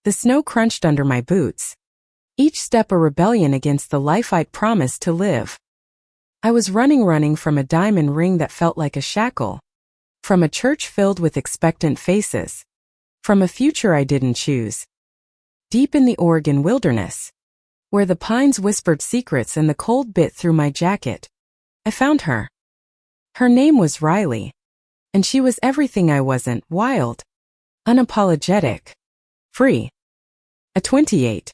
The snow crunched under my boots. Each step a rebellion against the life I'd promised to live. I was running from a diamond ring that felt like a shackle. From a church filled with expectant faces. From a future I didn't choose. Deep in the Oregon wilderness, where the pines whispered secrets and the cold bit through my jacket, I found her. Her name was Riley. And she was everything I wasn't: wild, unapologetic, free. At 28,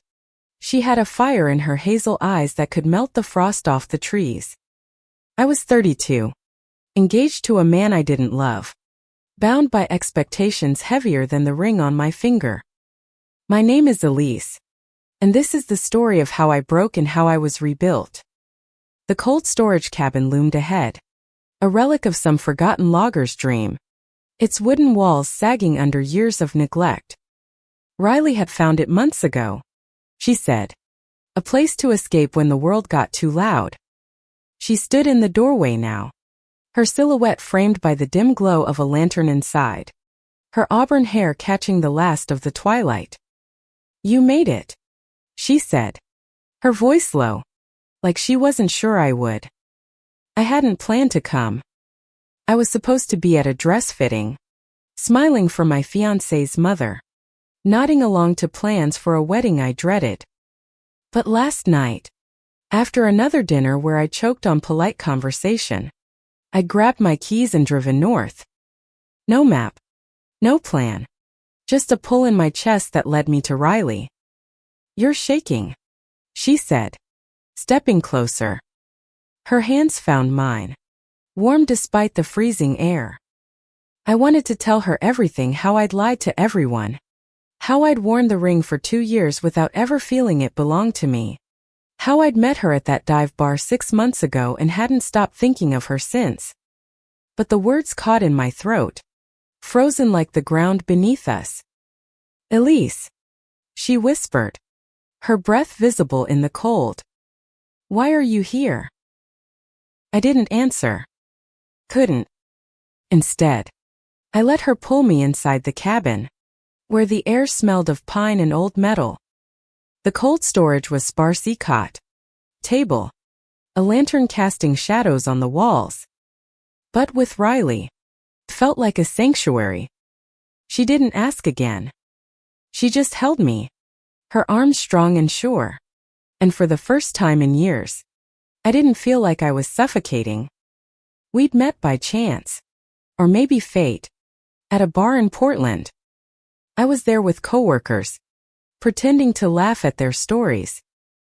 she had a fire in her hazel eyes that could melt the frost off the trees. I was 32, engaged to a man I didn't love, bound by expectations heavier than the ring on my finger. My name is Elise, and this is the story of how I broke and how I was rebuilt. The cold storage cabin loomed ahead, a relic of some forgotten logger's dream, its wooden walls sagging under years of neglect. Riley had found it months ago, she said. A place to escape when the world got too loud. She stood in the doorway now, her silhouette framed by the dim glow of a lantern inside, her auburn hair catching the last of the twilight. "You made it," she said, her voice low, like she wasn't sure I would. I hadn't planned to come. I was supposed to be at a dress fitting, smiling for my fiancé's mother, nodding along to plans for a wedding I dreaded. But last night, after another dinner where I choked on polite conversation, I grabbed my keys and driven north. No map, no plan, just a pull in my chest that led me to Riley. "You're shaking," she said, stepping closer. Her hands found mine, warm despite the freezing air. I wanted to tell her everything: how I'd lied to everyone, how I'd worn the ring for 2 years without ever feeling it belonged to me, how I'd met her at that dive bar 6 months ago and hadn't stopped thinking of her since. But the words caught in my throat, frozen like the ground beneath us. "Elise," she whispered, her breath visible in the cold. "Why are you here?" I didn't answer. Couldn't. Instead, I let her pull me inside the cabin, where the air smelled of pine and old metal. The cold storage was sparsely cot, table, a lantern casting shadows on the walls. But with Riley, it felt like a sanctuary. She didn't ask again. She just held me, her arms strong and sure. And for the first time in years, I didn't feel like I was suffocating. We'd met by chance, or maybe fate, at a bar in Portland. I was there with coworkers, pretending to laugh at their stories,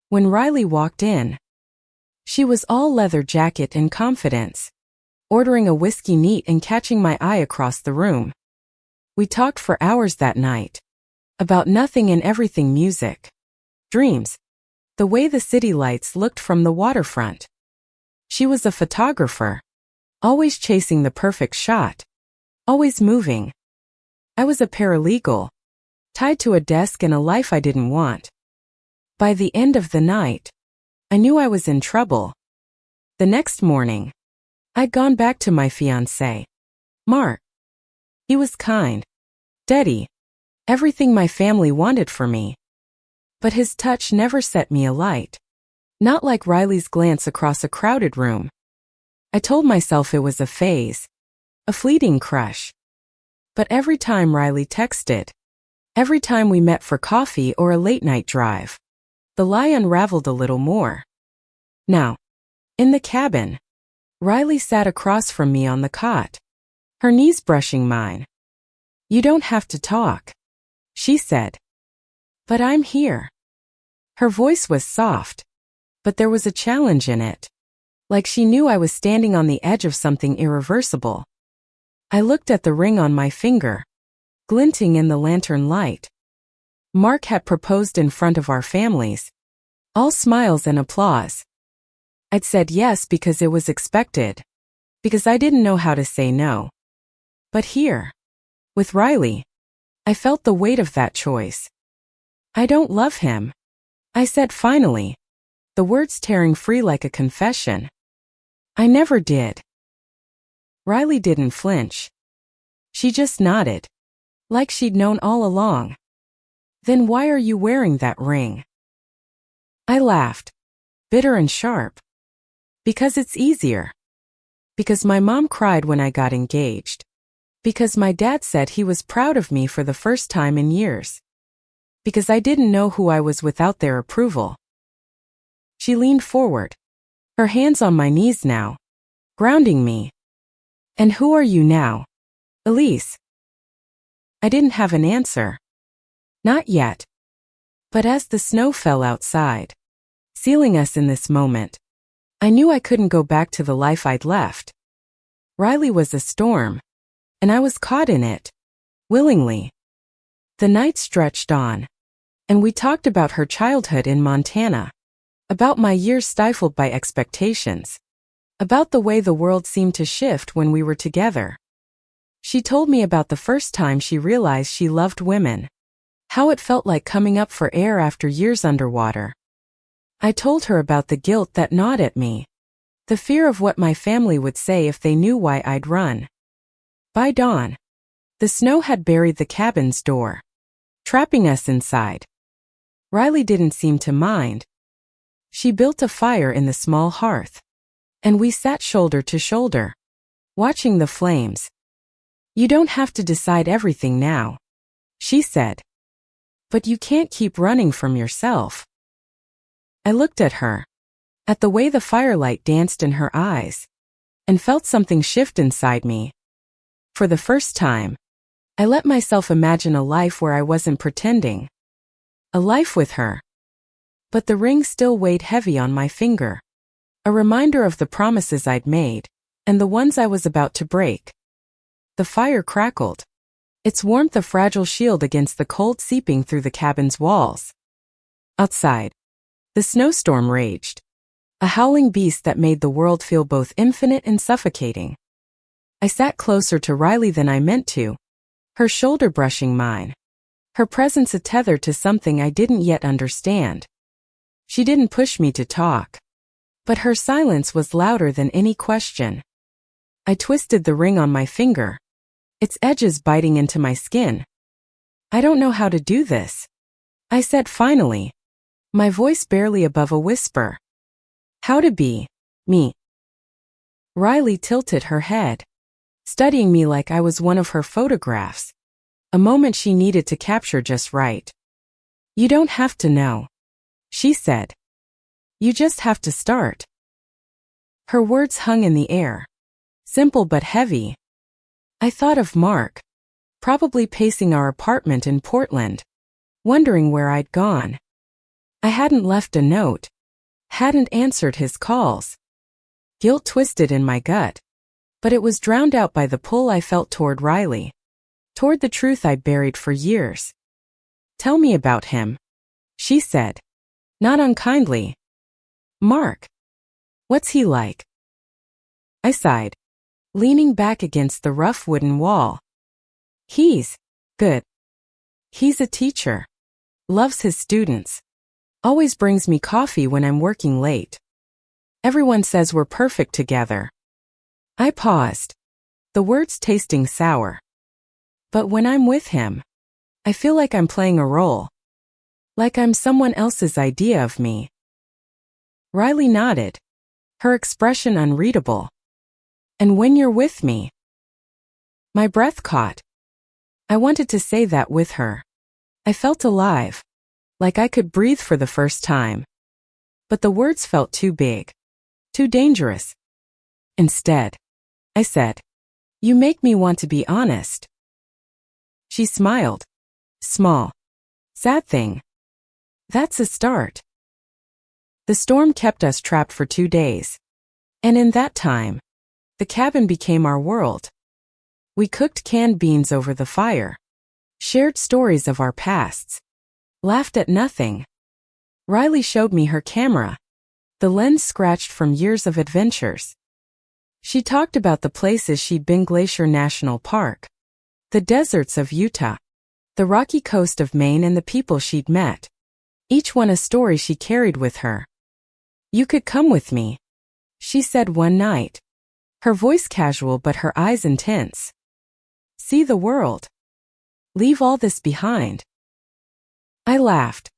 when Riley walked in. She was all leather jacket and confidence, ordering a whiskey neat and catching my eye across the room. We talked for hours that night, about nothing and everything: music, dreams, the way the city lights looked from the waterfront. She was a photographer, always chasing the perfect shot, always moving. I was a paralegal, tied to a desk and a life I didn't want. By the end of the night, I knew I was in trouble. The next morning, I'd gone back to my fiancé, Mark. He was kind, steady, everything my family wanted for me. But his touch never set me alight. Not like Riley's glance across a crowded room. I told myself it was a phase, a fleeting crush. But every time Riley texted, every time we met for coffee or a late-night drive, the lie unraveled a little more. Now, in the cabin, Riley sat across from me on the cot, her knees brushing mine. "You don't have to talk," she said. "But I'm here." Her voice was soft, but there was a challenge in it, like she knew I was standing on the edge of something irreversible. I looked at the ring on my finger, glinting in the lantern light. Mark had proposed in front of our families, all smiles and applause. I'd said yes because it was expected, because I didn't know how to say no. But here, with Riley, I felt the weight of that choice. "I don't love him," I said finally, the words tearing free like a confession. "I never did." Riley didn't flinch. She just nodded, like she'd known all along. Then why are you wearing that ring? I laughed, bitter and sharp. Because it's easier. Because my mom cried when I got engaged. Because my dad said he was proud of me for the first time in years. Because I didn't know who I was without their approval. She leaned forward, her hands on my knees now, grounding me. And who are you now, Elise? I didn't have an answer. Not yet. But as the snow fell outside, sealing us in this moment, I knew I couldn't go back to the life I'd left. Riley was a storm, and I was caught in it, willingly. The night stretched on, and we talked about her childhood in Montana, about my years stifled by expectations, about the way the world seemed to shift when we were together. She told me about the first time she realized she loved women, how it felt like coming up for air after years underwater. I told her about the guilt that gnawed at me, the fear of what my family would say if they knew why I'd run. By dawn, the snow had buried the cabin's door, trapping us inside. Riley didn't seem to mind. She built a fire in the small hearth, and we sat shoulder to shoulder, watching the flames. You don't have to decide everything now, she said. But you can't keep running from yourself. I looked at her, at the way the firelight danced in her eyes, and felt something shift inside me. For the first time, I let myself imagine a life where I wasn't pretending. A life with her. But the ring still weighed heavy on my finger, a reminder of the promises I'd made, and the ones I was about to break. The fire crackled, its warmth a fragile shield against the cold seeping through the cabin's walls. Outside, the snowstorm raged, a howling beast that made the world feel both infinite and suffocating. I sat closer to Riley than I meant to, her shoulder brushing mine, her presence a tether to something I didn't yet understand. She didn't push me to talk, but her silence was louder than any question. I twisted the ring on my finger, its edges biting into my skin. I don't know how to do this, I said finally, my voice barely above a whisper. How to be me. Riley tilted her head, studying me like I was one of her photographs, a moment she needed to capture just right. You don't have to know, she said. You just have to start. Her words hung in the air, simple but heavy. I thought of Mark, probably pacing our apartment in Portland, wondering where I'd gone. I hadn't left a note, hadn't answered his calls. Guilt twisted in my gut, but it was drowned out by the pull I felt toward Riley, toward the truth I'd buried for years. Tell me about him, she said, not unkindly. Mark. What's he like? I sighed, leaning back against the rough wooden wall. He's good. He's a teacher. Loves his students. Always brings me coffee when I'm working late. Everyone says we're perfect together. I paused, the words tasting sour. But when I'm with him, I feel like I'm playing a role. Like I'm someone else's idea of me. Riley nodded, her expression unreadable. And when you're with me. My breath caught. I wanted to say that with her. I felt alive, like I could breathe for the first time. But the words felt too big, too dangerous. Instead, I said, you make me want to be honest. She smiled. Small. Sad thing. That's a start. The storm kept us trapped for 2 days. And in that time, the cabin became our world. We cooked canned beans over the fire, shared stories of our pasts, laughed at nothing. Riley showed me her camera, the lens scratched from years of adventures. She talked about the places she'd been: Glacier National Park, the deserts of Utah, the rocky coast of Maine, and the people she'd met. Each one a story she carried with her. You could come with me, she said one night, her voice casual but her eyes intense. See the world. Leave all this behind. I laughed,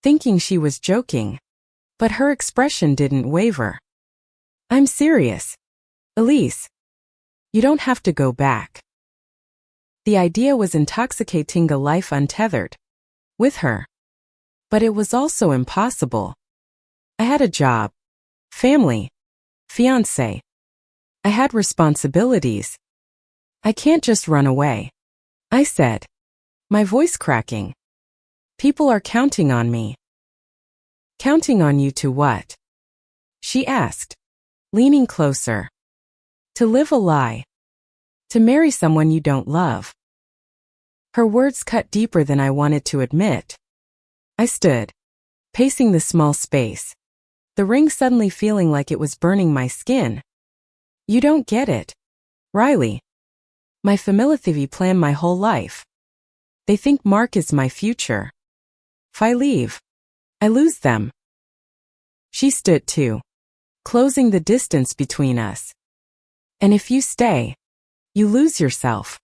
thinking she was joking, but her expression didn't waver. I'm serious. Elise. You don't have to go back. The idea was intoxicating, a life untethered with her. But it was also impossible. I had a job, family, fiancé. I had responsibilities. I can't just run away, I said, my voice cracking. People are counting on me. Counting on you to what? She asked, leaning closer. To live a lie. To marry someone you don't love. Her words cut deeper than I wanted to admit. I stood, pacing the small space, the ring suddenly feeling like it was burning my skin. You don't get it, Riley. My family plan my whole life. They think Mark is my future. If I leave, I lose them. She stood too, closing the distance between us. And if you stay, you lose yourself.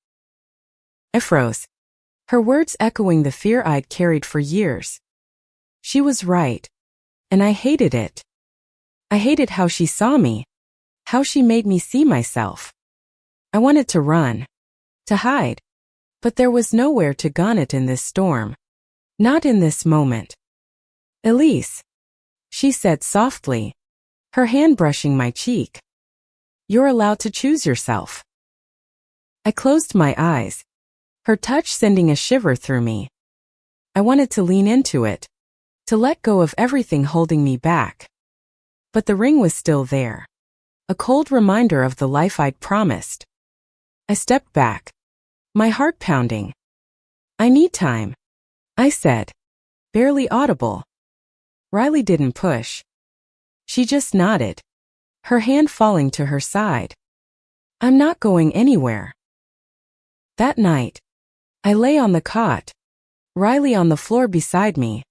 I froze, her words echoing the fear I'd carried for years. She was right, and I hated it. I hated how she saw me, how she made me see myself. I wanted to run, to hide, but there was nowhere to gun it in this storm. Not in this moment. Elise, she said softly, her hand brushing my cheek. You're allowed to choose yourself. I closed my eyes, her touch sending a shiver through me. I wanted to lean into it, to let go of everything holding me back. But the ring was still there, a cold reminder of the life I'd promised. I stepped back, my heart pounding. I need time, I said, barely audible. Riley didn't push. She just nodded, her hand falling to her side. I'm not going anywhere. That night, I lay on the cot, Riley on the floor beside me,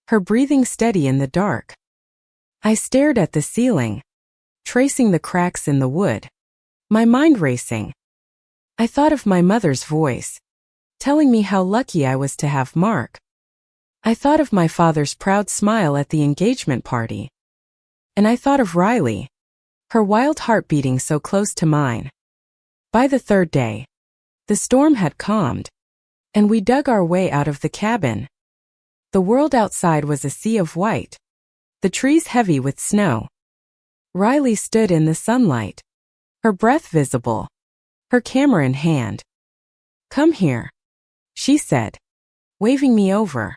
her breathing steady in the dark. I stared at the ceiling, tracing the cracks in the wood, my mind racing. I thought of my mother's voice, telling me how lucky I was to have Mark. I thought of my father's proud smile at the engagement party. And I thought of Riley, her wild heart beating so close to mine. By the third day, the storm had calmed, and we dug our way out of the cabin. The world outside was a sea of white, the trees heavy with snow. Riley stood in the sunlight, her breath visible, her camera in hand. Come here, she said, waving me over.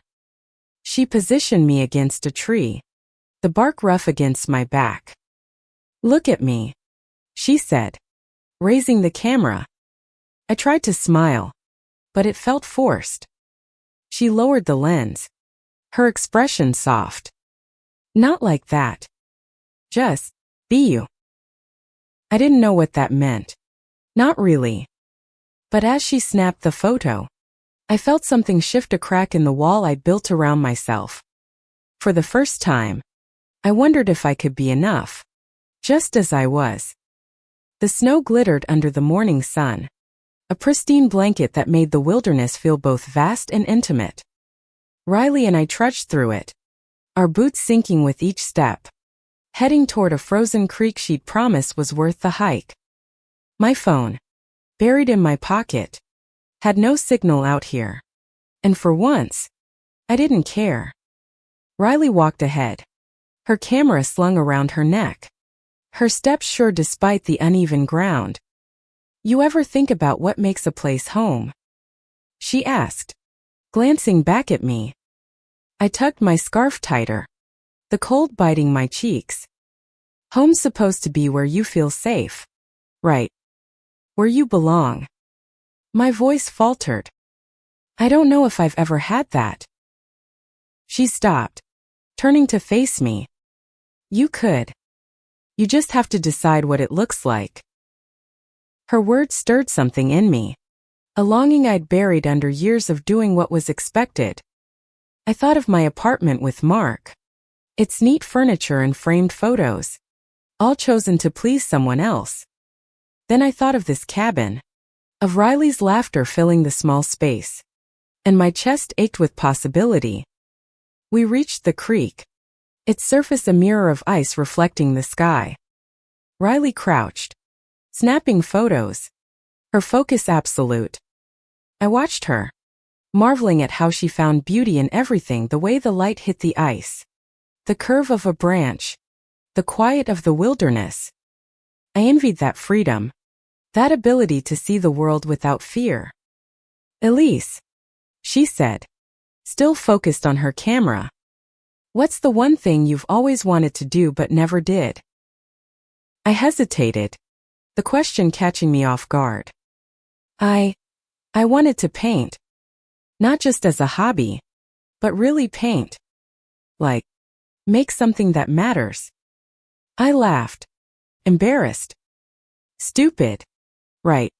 She positioned me against a tree, the bark rough against my back. Look at me, she said, raising the camera. I tried to smile, but it felt forced. She lowered the lens, her expression soft. Not like that. Just be you. I didn't know what that meant. Not really. But as she snapped the photo, I felt something shift, a crack in the wall I'd built around myself. For the first time, I wondered if I could be enough, just as I was. The snow glittered under the morning sun, a pristine blanket that made the wilderness feel both vast and intimate. Riley and I trudged through it, our boots sinking with each step, heading toward a frozen creek she'd promised was worth the hike. My phone, buried in my pocket, had no signal out here. And for once, I didn't care. Riley walked ahead, her camera slung around her neck, her steps sure despite the uneven ground. You ever think about what makes a place home? She asked, glancing back at me. I tugged my scarf tighter, the cold biting my cheeks. Home's supposed to be where you feel safe, right? Where you belong. My voice faltered. I don't know if I've ever had that. She stopped, turning to face me. You could. You just have to decide what it looks like. Her words stirred something in me, a longing I'd buried under years of doing what was expected. I thought of my apartment with Mark, its neat furniture and framed photos, all chosen to please someone else. Then I thought of this cabin, of Riley's laughter filling the small space, and my chest ached with possibility. We reached the creek. Its surface a mirror of ice reflecting the sky. Riley crouched, snapping photos. Her focus absolute. I watched her, marveling at how she found beauty in everything, the way the light hit the ice, the curve of a branch, the quiet of the wilderness. I envied that freedom, that ability to see the world without fear. Elise, she said, still focused on her camera. What's the one thing you've always wanted to do but never did? I hesitated, the question catching me off guard. I wanted to paint. Not just as a hobby, but really paint. Like, make something that matters. I laughed, embarrassed. Stupid, right?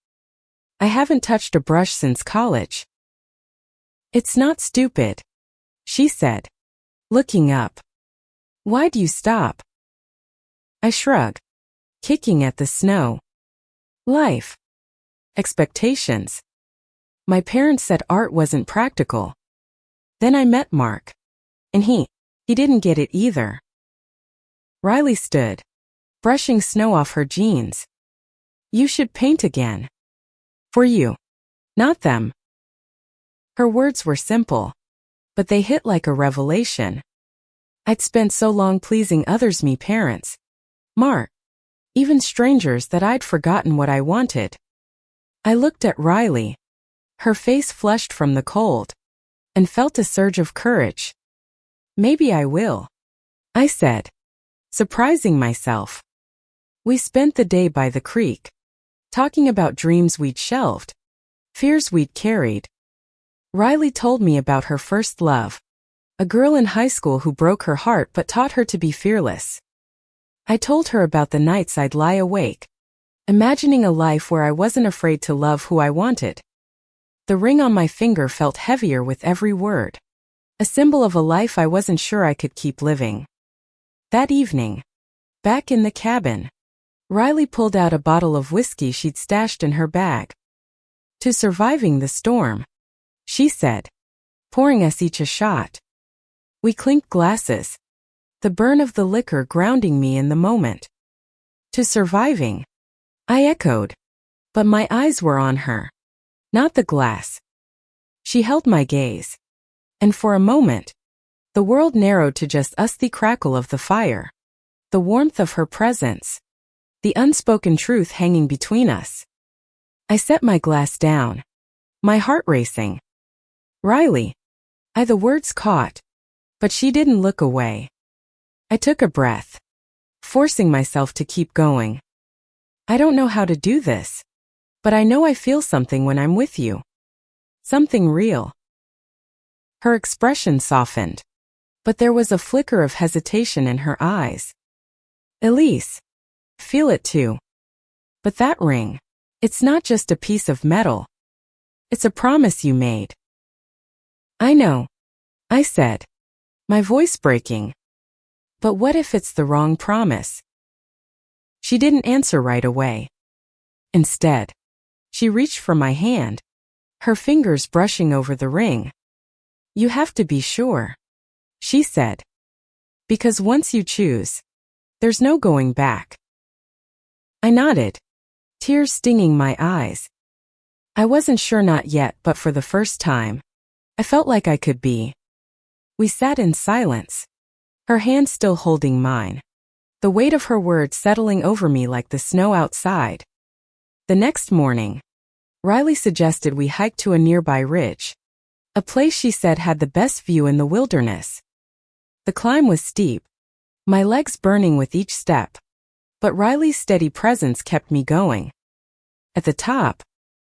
I haven't touched a brush since college. It's not stupid, she said, looking up. Why'd you stop? I shrugged, kicking at the snow. Life. Expectations. My parents said art wasn't practical. Then I met Mark. And he didn't get it either. Riley stood, brushing snow off her jeans. You should paint again. For you, not them. Her words were simple, but they hit like a revelation. I'd spent so long pleasing others, me parents, Mark, even strangers, that I'd forgotten what I wanted. I looked at Riley. Her face flushed from the cold, and felt a surge of courage. Maybe I will, I said, surprising myself. We spent the day by the creek, talking about dreams we'd shelved, fears we'd carried. Riley told me about her first love, a girl in high school who broke her heart but taught her to be fearless. I told her about the nights I'd lie awake, imagining a life where I wasn't afraid to love who I wanted. The ring on my finger felt heavier with every word, a symbol of a life I wasn't sure I could keep living. That evening, back in the cabin, Riley pulled out a bottle of whiskey she'd stashed in her bag. To surviving the storm, she said, pouring us each a shot. We clinked glasses, the burn of the liquor grounding me in the moment. To surviving, I echoed, but my eyes were on her, not the glass. She held my gaze, and for a moment, the world narrowed to just us, the crackle of the fire, the warmth of her presence, the unspoken truth hanging between us. I set my glass down, my heart racing. Riley, the words caught, but she didn't look away. I took a breath, forcing myself to keep going. I don't know how to do this, but I know I feel something when I'm with you. Something real. Her expression softened, but there was a flicker of hesitation in her eyes. Elise, feel it too. But that ring, it's not just a piece of metal. It's a promise you made. I know, I said, my voice breaking. But what if it's the wrong promise? She didn't answer right away. Instead, she reached for my hand, her fingers brushing over the ring. You have to be sure, she said. Because once you choose, there's no going back. I nodded, tears stinging my eyes. I wasn't sure, not yet, but for the first time, I felt like I could be. We sat in silence, her hand still holding mine, the weight of her words settling over me like the snow outside. The next morning, Riley suggested we hike to a nearby ridge, a place she said had the best view in the wilderness. The climb was steep, my legs burning with each step, but Riley's steady presence kept me going. At the top,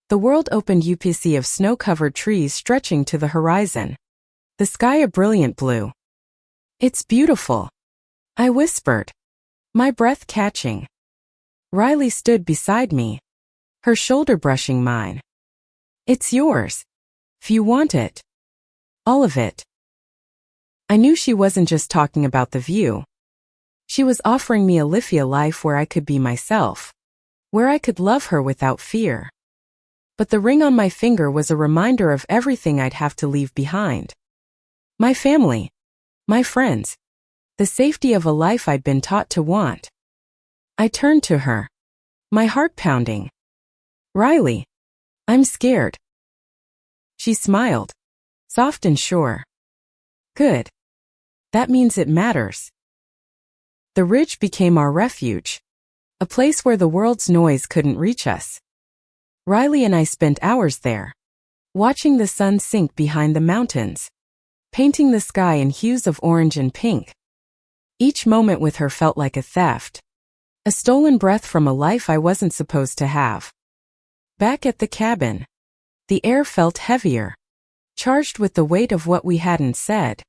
the world opened, UPC of snow-covered trees stretching to the horizon, the sky a brilliant blue. It's beautiful, I whispered, my breath catching. Riley stood beside me, her shoulder brushing mine. It's yours, if you want it. All of it. I knew she wasn't just talking about the view. She was offering me a life where I could be myself, where I could love her without fear. But the ring on my finger was a reminder of everything I'd have to leave behind. My family. My friends. The safety of a life I'd been taught to want. I turned to her. My heart pounding. Riley. I'm scared. She smiled. Soft and sure. Good. That means it matters. The ridge became our refuge. A place where the world's noise couldn't reach us. Riley and I spent hours there. Watching the sun sink behind the mountains. Painting the sky in hues of orange and pink. Each moment with her felt like a theft. A stolen breath from a life I wasn't supposed to have. Back at the cabin. The air felt heavier. Charged with the weight of what we hadn't said.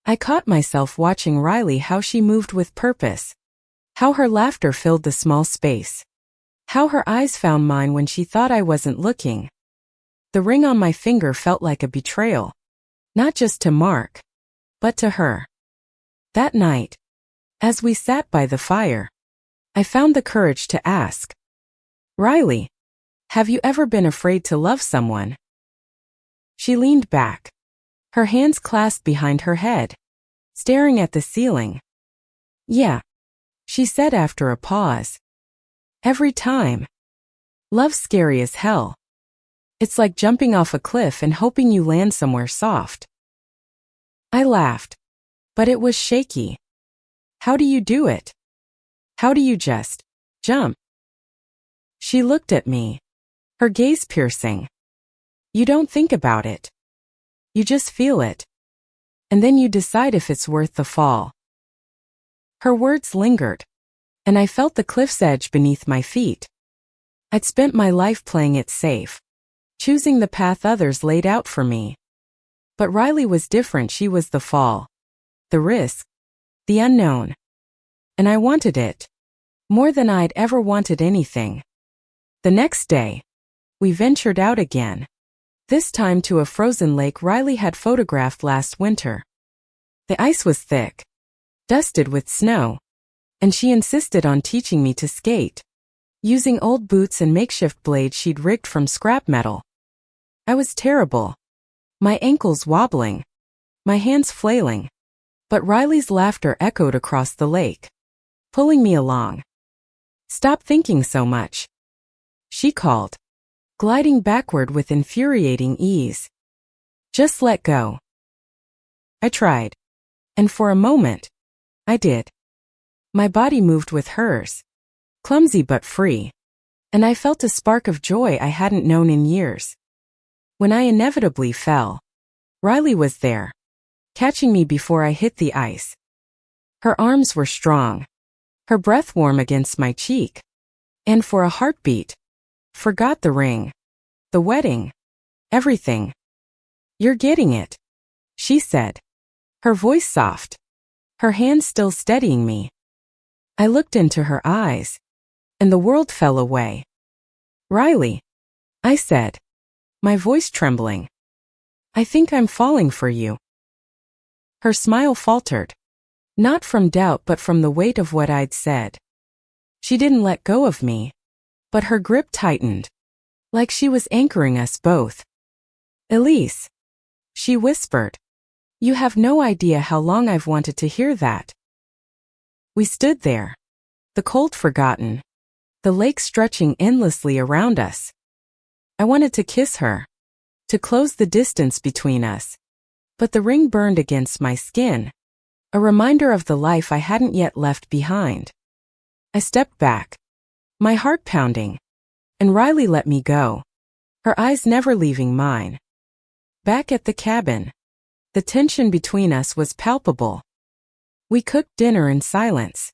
I caught myself watching Riley, how she moved with purpose. How her laughter filled the small space. How her eyes found mine when she thought I wasn't looking. The ring on my finger felt like a betrayal. Not just to Mark, but to her. That night, as we sat by the fire, I found the courage to ask, Riley, have you ever been afraid to love someone? She leaned back, her hands clasped behind her head, staring at the ceiling. Yeah, she said after a pause. Every time. Love's scary as hell. It's like jumping off a cliff and hoping you land somewhere soft. I laughed, but it was shaky. How do you do it? How do you just jump? She looked at me, her gaze piercing. You don't think about it. You just feel it. And then you decide if it's worth the fall. Her words lingered, and I felt the cliff's edge beneath my feet. I'd spent my life playing it safe, choosing the path others laid out for me. But Riley was different. She was the fall, the risk, the unknown. And I wanted it, more than I'd ever wanted anything. The next day, we ventured out again. This time to a frozen lake Riley had photographed last winter. The ice was thick, dusted with snow, and she insisted on teaching me to skate, using old boots and makeshift blades she'd rigged from scrap metal. I was terrible, my ankles wobbling, my hands flailing, but Riley's laughter echoed across the lake, pulling me along. Stop thinking so much, she called, gliding backward with infuriating ease. Just let go. I tried, and for a moment, I did. My body moved with hers, clumsy but free, and I felt a spark of joy I hadn't known in years. When I inevitably fell, Riley was there, catching me before I hit the ice. Her arms were strong, her breath warm against my cheek, and for a heartbeat, forgot the ring, the wedding, everything. You're getting it, she said, her voice soft, her hand still steadying me. I looked into her eyes, and the world fell away. Riley, I said, my voice trembling. I think I'm falling for you. Her smile faltered, not from doubt but from the weight of what I'd said. She didn't let go of me, but her grip tightened, like she was anchoring us both. Elise, she whispered, you have no idea how long I've wanted to hear that. We stood there, the cold forgotten, the lake stretching endlessly around us. I wanted to kiss her, to close the distance between us, but the ring burned against my skin, a reminder of the life I hadn't yet left behind. I stepped back, my heart pounding, and Riley let me go, her eyes never leaving mine. Back at the cabin, the tension between us was palpable. We cooked dinner in silence,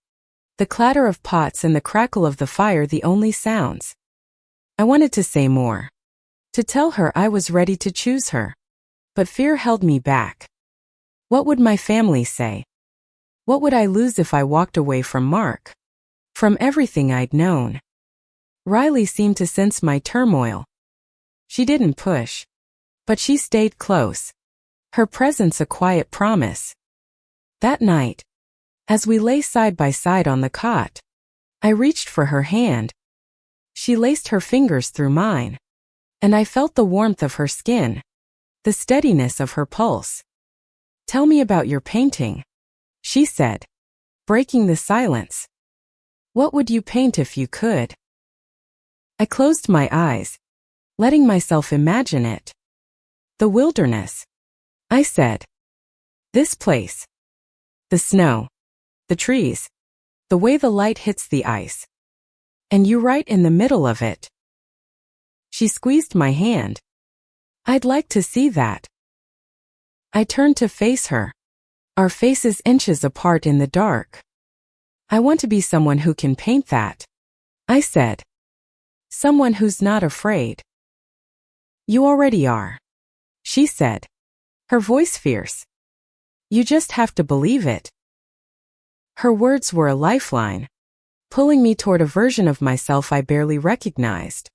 the clatter of pots and the crackle of the fire the only sounds. I wanted to say more, to tell her I was ready to choose her, but fear held me back. What would my family say? What would I lose if I walked away from Mark? From everything I'd known? Riley seemed to sense my turmoil. She didn't push, but she stayed close, her presence a quiet promise. That night, as we lay side by side on the cot, I reached for her hand. She laced her fingers through mine, and I felt the warmth of her skin, the steadiness of her pulse. "Tell me about your painting," she said, breaking the silence. "What would you paint if you could?" I closed my eyes, letting myself imagine it. "The wilderness," I said. "This place. The snow. The trees. The way the light hits the ice. And you right in the middle of it." She squeezed my hand. "I'd like to see that." I turned to face her, our faces inches apart in the dark. "I want to be someone who can paint that," I said. "Someone who's not afraid." "You already are," she said, her voice fierce. "You just have to believe it." Her words were a lifeline, pulling me toward a version of myself I barely recognized.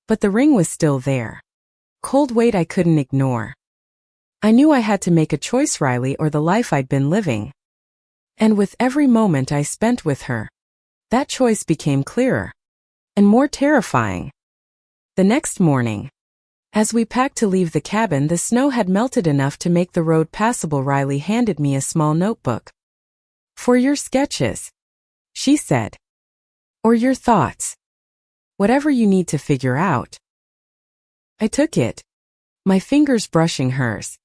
But the ring was still there. Cold weight I couldn't ignore. I knew I had to make a choice, Riley, or the life I'd been living. And with every moment I spent with her, that choice became clearer and more terrifying. The next morning, as we packed to leave the cabin, the snow had melted enough to make the road passable. Riley handed me a small notebook. "For your sketches," she said. "Or your thoughts. Whatever you need to figure out." I took it, my fingers brushing hers,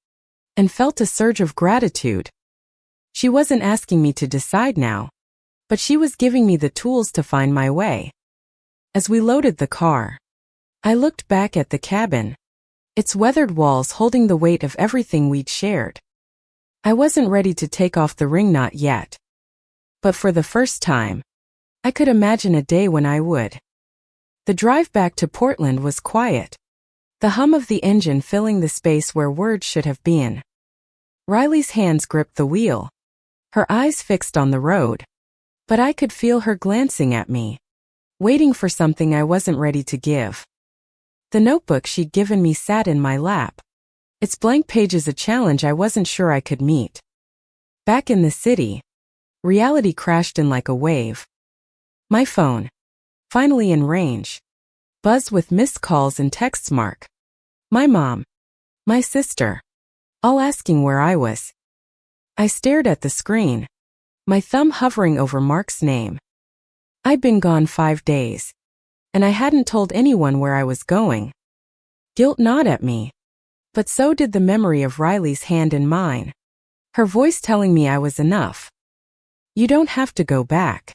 and felt a surge of gratitude. She wasn't asking me to decide now, but she was giving me the tools to find my way. As we loaded the car, I looked back at the cabin, its weathered walls holding the weight of everything we'd shared. I wasn't ready to take off the ring, not yet. But for the first time, I could imagine a day when I would. The drive back to Portland was quiet, the hum of the engine filling the space where words should have been. Riley's hands gripped the wheel, her eyes fixed on the road, but I could feel her glancing at me, waiting for something I wasn't ready to give. The notebook she'd given me sat in my lap, its blank pages a challenge I wasn't sure I could meet. Back in the city, reality crashed in like a wave. My phone, finally in range, buzzed with missed calls and texts. Mark, my mom, my sister, all asking where I was. I stared at the screen, my thumb hovering over Mark's name. I'd been gone 5 days, and I hadn't told anyone where I was going. Guilt gnawed at me, but so did the memory of Riley's hand in mine, her voice telling me I was enough. "You don't have to go back,"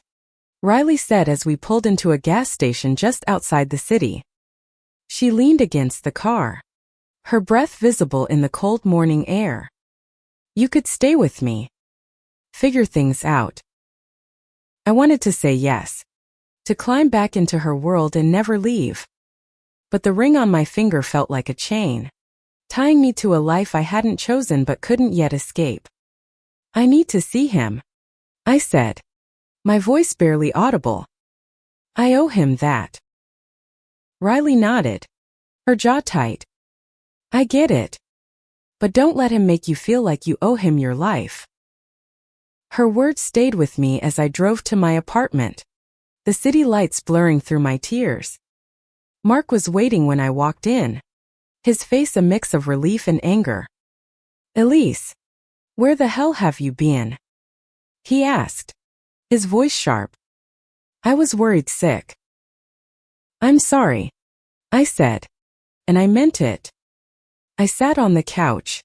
Riley said as we pulled into a gas station just outside the city. She leaned against the car, her breath visible in the cold morning air. "You could stay with me. Figure things out." I wanted to say yes, to climb back into her world and never leave. But the ring on my finger felt like a chain, tying me to a life I hadn't chosen but couldn't yet escape. "I need to see him," I said, my voice barely audible. "I owe him that." Riley nodded, her jaw tight. "I get it. But don't let him make you feel like you owe him your life." Her words stayed with me as I drove to my apartment, the city lights blurring through my tears. Mark was waiting when I walked in, his face a mix of relief and anger. "Elise, where the hell have you been?" he asked, his voice sharp. I was worried sick. "I'm sorry," I said, and I meant it. I sat on the couch,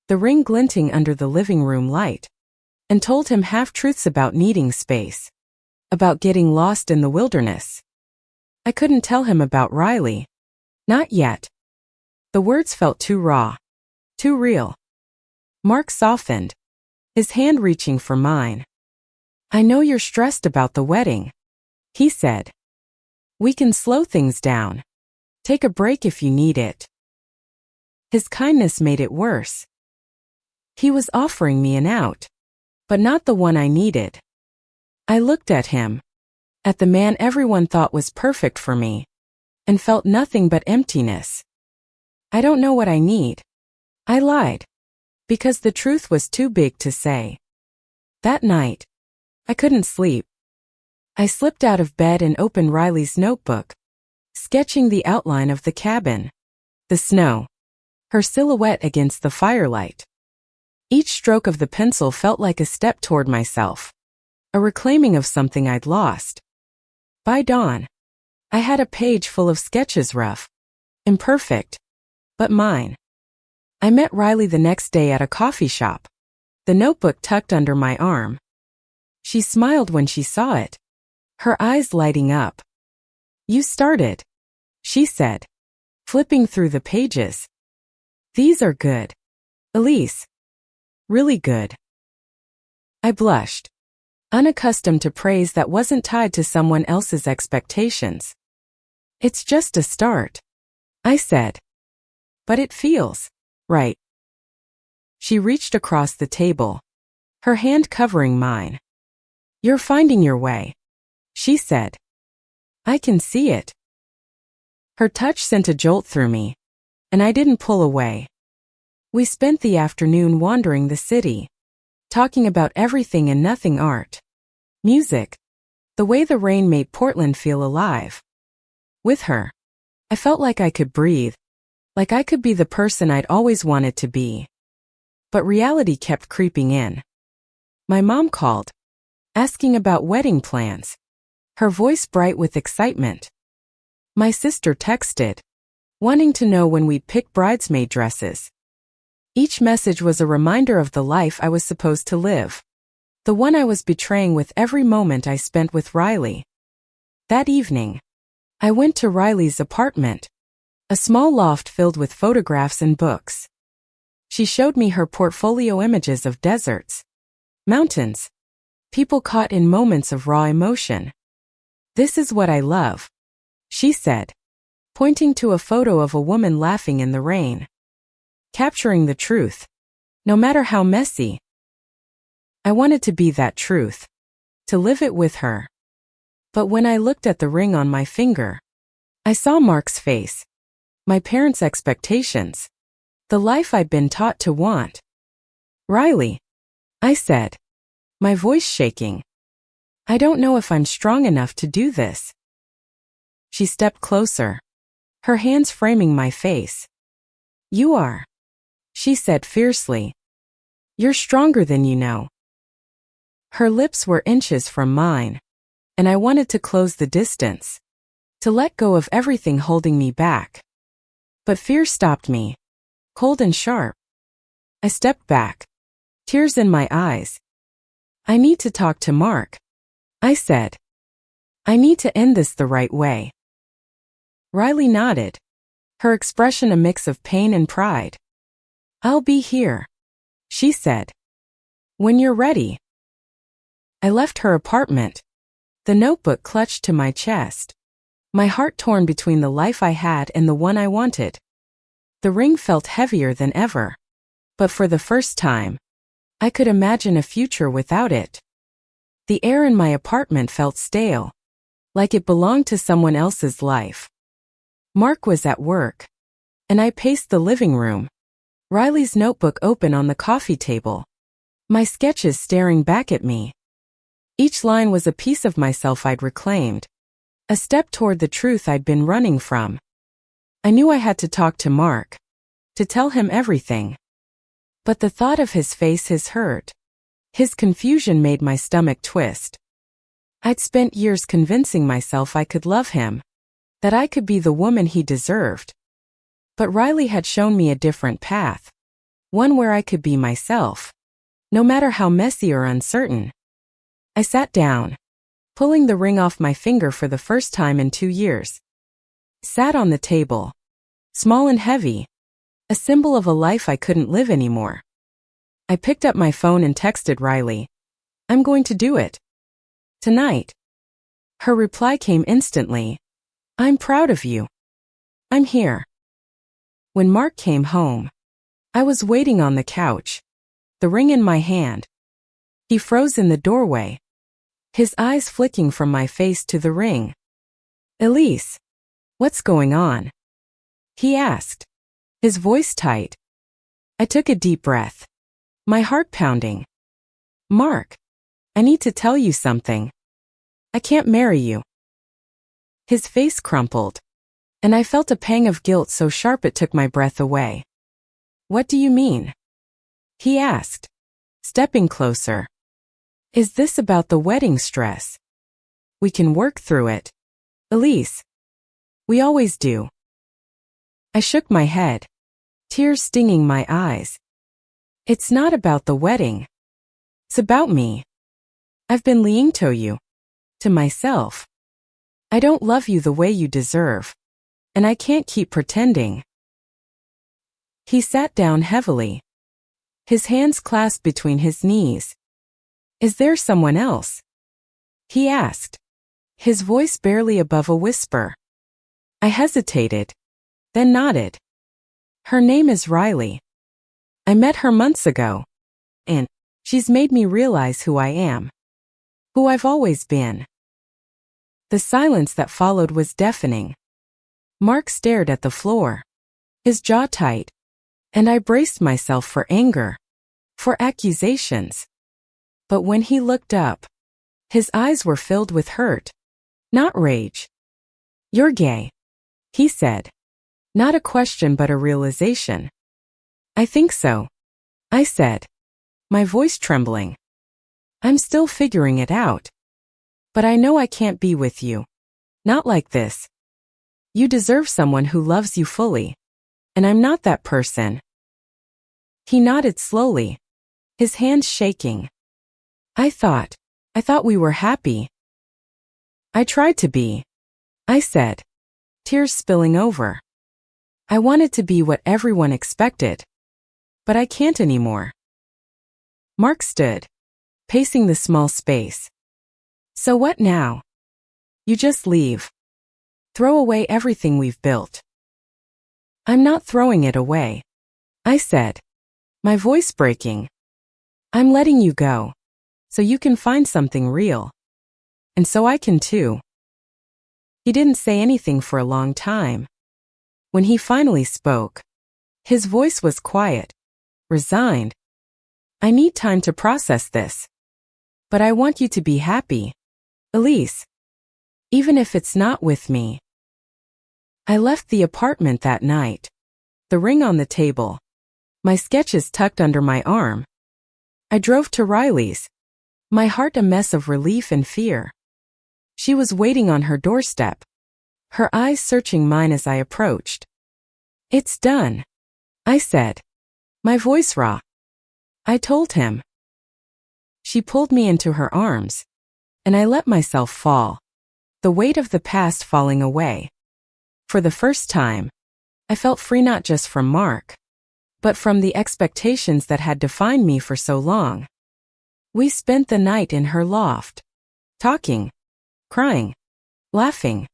the ring glinting under the living room light, and told him half-truths about needing space, about getting lost in the wilderness. I couldn't tell him about Riley. Not yet. The words felt too raw, too real. Mark softened, his hand reaching for mine. "I know you're stressed about the wedding," he said. "We can slow things down. Take a break if you need it." His kindness made it worse. He was offering me an out, but not the one I needed. I looked at him, at the man everyone thought was perfect for me, and felt nothing but emptiness. "I don't know what I need," I lied, because the truth was too big to say. That night, I couldn't sleep. I slipped out of bed and opened Riley's notebook, sketching the outline of the cabin. The snow. Her silhouette against the firelight. Each stroke of the pencil felt like a step toward myself. A reclaiming of something I'd lost. By dawn, I had a page full of sketches, rough, imperfect, but mine. I met Riley the next day at a coffee shop, the notebook tucked under my arm. She smiled when she saw it, her eyes lighting up. "You started," she said, flipping through the pages. "These are good, Elise. Really good." I blushed, unaccustomed to praise that wasn't tied to someone else's expectations. "It's just a start," I said. "But it feels right." She reached across the table, her hand covering mine. "You're finding your way," she said. "I can see it." Her touch sent a jolt through me, and I didn't pull away. We spent the afternoon wandering the city, talking about everything and nothing: art, music, the way the rain made Portland feel alive. With her, I felt like I could breathe, like I could be the person I'd always wanted to be. But reality kept creeping in. My mom called, asking about wedding plans, her voice bright with excitement. My sister texted, wanting to know when we'd pick bridesmaid dresses. Each message was a reminder of the life I was supposed to live, the one I was betraying with every moment I spent with Riley. That evening, I went to Riley's apartment, a small loft filled with photographs and books. She showed me her portfolio images of deserts, mountains, people caught in moments of raw emotion. "This is what I love," she said, pointing to a photo of a woman laughing in the rain. Capturing the truth, no matter how messy. I wanted to be that truth, to live it with her. But when I looked at the ring on my finger, I saw Mark's face, my parents' expectations, the life I'd been taught to want. "Riley," I said, my voice shaking, "I don't know if I'm strong enough to do this." She stepped closer, her hands framing my face. "You are," she said fiercely. "You're stronger than you know." Her lips were inches from mine, and I wanted to close the distance, to let go of everything holding me back. But fear stopped me, cold and sharp. I stepped back, tears in my eyes. "I need to talk to Mark," I said. "I need to end this the right way." Riley nodded, her expression a mix of pain and pride. "I'll be here," she said. "When you're ready." I left her apartment, the notebook clutched to my chest, my heart torn between the life I had and the one I wanted. The ring felt heavier than ever, but for the first time, I could imagine a future without it. The air in my apartment felt stale, like it belonged to someone else's life. Mark was at work, and I paced the living room, Riley's notebook open on the coffee table, my sketches staring back at me. Each line was a piece of myself I'd reclaimed, a step toward the truth I'd been running from. I knew I had to talk to Mark, to tell him everything. But the thought of his face, his hurt, his confusion made my stomach twist. I'd spent years convincing myself I could love him, that I could be the woman he deserved. But Riley had shown me a different path, one where I could be myself, no matter how messy or uncertain. I sat down, pulling the ring off my finger for the first time in 2 years. Sat on the table, small and heavy, a symbol of a life I couldn't live anymore. I picked up my phone and texted Riley, "I'm going to do it. Tonight." Her reply came instantly, "I'm proud of you. I'm here." When Mark came home, I was waiting on the couch, the ring in my hand. He froze in the doorway, his eyes flicking from my face to the ring. "Elise, what's going on?" he asked, his voice tight. I took a deep breath, my heart pounding. "Mark, I need to tell you something. I can't marry you." His face crumpled, and I felt a pang of guilt so sharp it took my breath away. "What do you mean?" he asked, stepping closer. "Is this about the wedding stress? We can work through it, Elise. We always do." I shook my head, tears stinging my eyes. "It's not about the wedding. It's about me. I've been lying to you, to myself. I don't love you the way you deserve, and I can't keep pretending." He sat down heavily, his hands clasped between his knees. "Is there someone else?" he asked, his voice barely above a whisper. I hesitated, then nodded. "Her name is Riley. I met her months ago, and she's made me realize who I am, who I've always been." The silence that followed was deafening. Mark stared at the floor, his jaw tight, and I braced myself for anger, for accusations. But when he looked up, his eyes were filled with hurt, not rage. "You're gay," he said. Not a question but a realization. "I think so," I said, my voice trembling. "I'm still figuring it out. But I know I can't be with you. Not like this. You deserve someone who loves you fully. And I'm not that person." He nodded slowly, his hands shaking. I thought we were happy." "I tried to be," I said, tears spilling over. "I wanted to be what everyone expected. But I can't anymore." Mark stood, pacing the small space. "So what now? You just leave? Throw away everything we've built?" "I'm not throwing it away," I said, my voice breaking. "I'm letting you go, so you can find something real. And so I can too." He didn't say anything for a long time. When he finally spoke, his voice was quiet, resigned. "I need time to process this. But I want you to be happy, Elise. Even if it's not with me." I left the apartment that night, the ring on the table, my sketches tucked under my arm. I drove to Riley's, my heart a mess of relief and fear. She was waiting on her doorstep, her eyes searching mine as I approached. "It's done," I said, my voice raw. I told him. She pulled me into her arms, and I let myself fall, the weight of the past falling away. For the first time, I felt free not just from Mark, but from the expectations that had defined me for so long. We spent the night in her loft, talking, crying, laughing.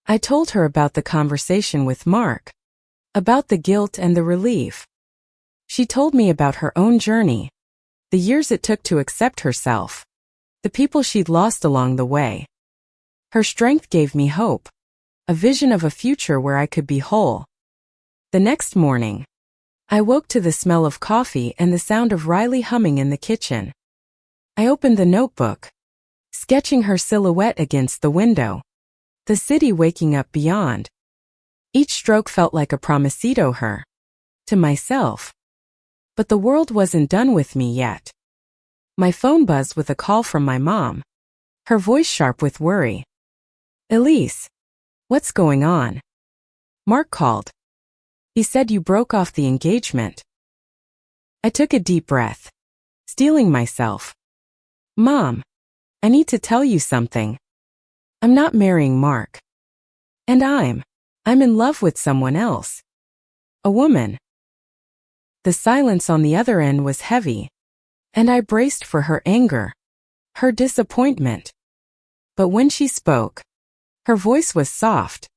I told her about the conversation with Mark, about the guilt and the relief. She told me about her own journey, the years it took to accept herself, the people she'd lost along the way. Her strength gave me hope, a vision of a future where I could be whole. The next morning, I woke to the smell of coffee and the sound of Riley humming in the kitchen. I opened the notebook, sketching her silhouette against the window, the city waking up beyond. Each stroke felt like a promisito her, to myself. But the world wasn't done with me yet. My phone buzzed with a call from my mom, her voice sharp with worry. "Elise, what's going on?" "Mark called. He said you broke off the engagement." I took a deep breath, steeling myself. "Mom, I need to tell you something. I'm not marrying Mark. And I'm in love with someone else. A woman." The silence on the other end was heavy, and I braced for her anger, her disappointment. But when she spoke, her voice was soft,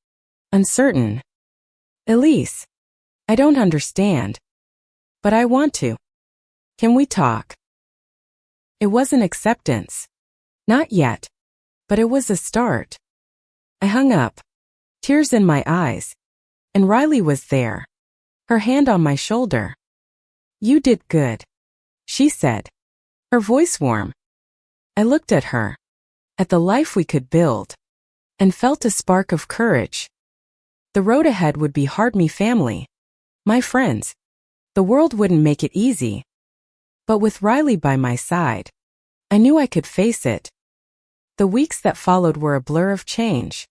uncertain. "Elise, I don't understand. But I want to. Can we talk?" It wasn't acceptance. Not yet. But it was a start. I hung up, tears in my eyes, and Riley was there, her hand on my shoulder. "You did good," she said, her voice warm. I looked at her, at the life we could build, and felt a spark of courage. The road ahead would be hard. Me family, my friends. The world wouldn't make it easy. But with Riley by my side, I knew I could face it. The weeks that followed were a blur of change.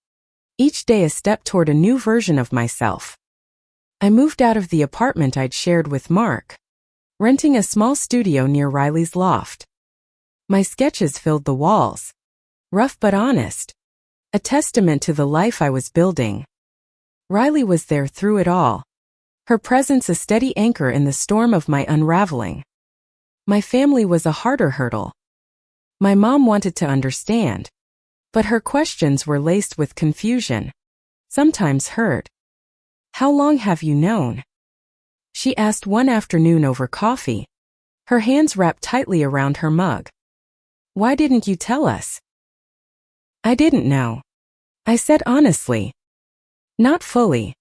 Each day a step toward a new version of myself. I moved out of the apartment I'd shared with Mark, renting a small studio near Riley's loft. My sketches filled the walls, rough but honest, a testament to the life I was building. Riley was there through it all, her presence a steady anchor in the storm of my unraveling. My family was a harder hurdle. My mom wanted to understand, but her questions were laced with confusion, sometimes hurt. "How long have you known?" she asked one afternoon over coffee, her hands wrapped tightly around her mug. "Why didn't you tell us?" "I didn't know," I said honestly. "Not fully.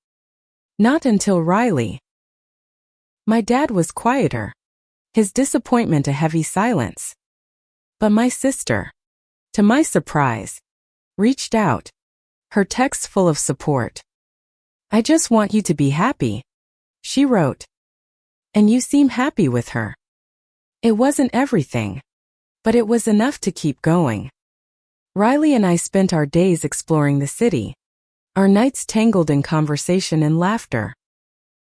Not until Riley." My dad was quieter, his disappointment a heavy silence. But my sister, to my surprise, reached out, her texts full of support. "I just want you to be happy," she wrote. "And you seem happy with her." It wasn't everything, but it was enough to keep going. Riley and I spent our days exploring the city, our nights tangled in conversation and laughter.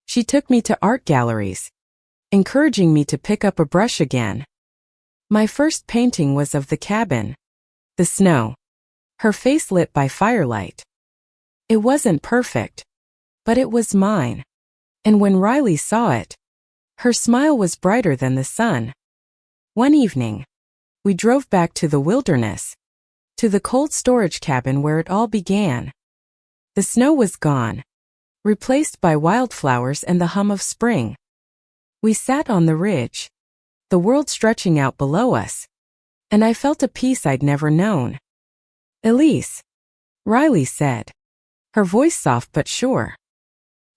She took me to art galleries, encouraging me to pick up a brush again. My first painting was of the cabin, the snow, her face lit by firelight. It wasn't perfect, but it was mine. And when Riley saw it, her smile was brighter than the sun. One evening, we drove back to the wilderness, to the cold storage cabin where it all began. The snow was gone, replaced by wildflowers and the hum of spring. We sat on the ridge, the world stretching out below us, and I felt a peace I'd never known. "Elise," Riley said, her voice soft but sure.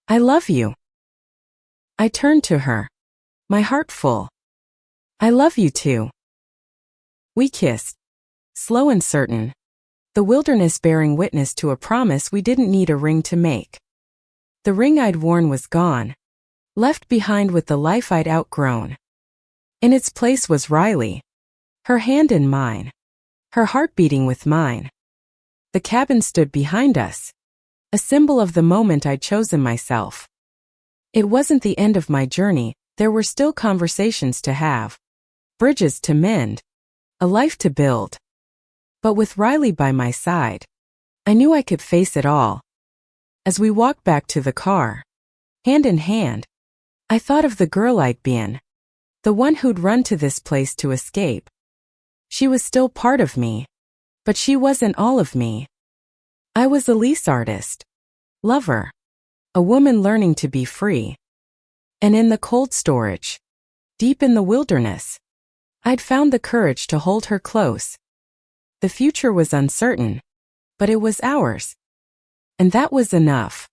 "I love you." I turned to her, my heart full. "I love you too." We kissed, slow and certain, the wilderness bearing witness to a promise we didn't need a ring to make. The ring I'd worn was gone, left behind with the life I'd outgrown. In its place was Riley, her hand in mine, her heart beating with mine. The cabin stood behind us, a symbol of the moment I'd chosen myself. It wasn't the end of my journey, there were still conversations to have, bridges to mend, a life to build. But with Riley by my side, I knew I could face it all. As we walked back to the car, hand in hand, I thought of the girl I'd been, the one who'd run to this place to escape. She was still part of me, but she wasn't all of me. I was Elise, artist, lover, a woman learning to be free. And in the cold storage, deep in the wilderness, I'd found the courage to hold her close. The future was uncertain, but it was ours. And that was enough.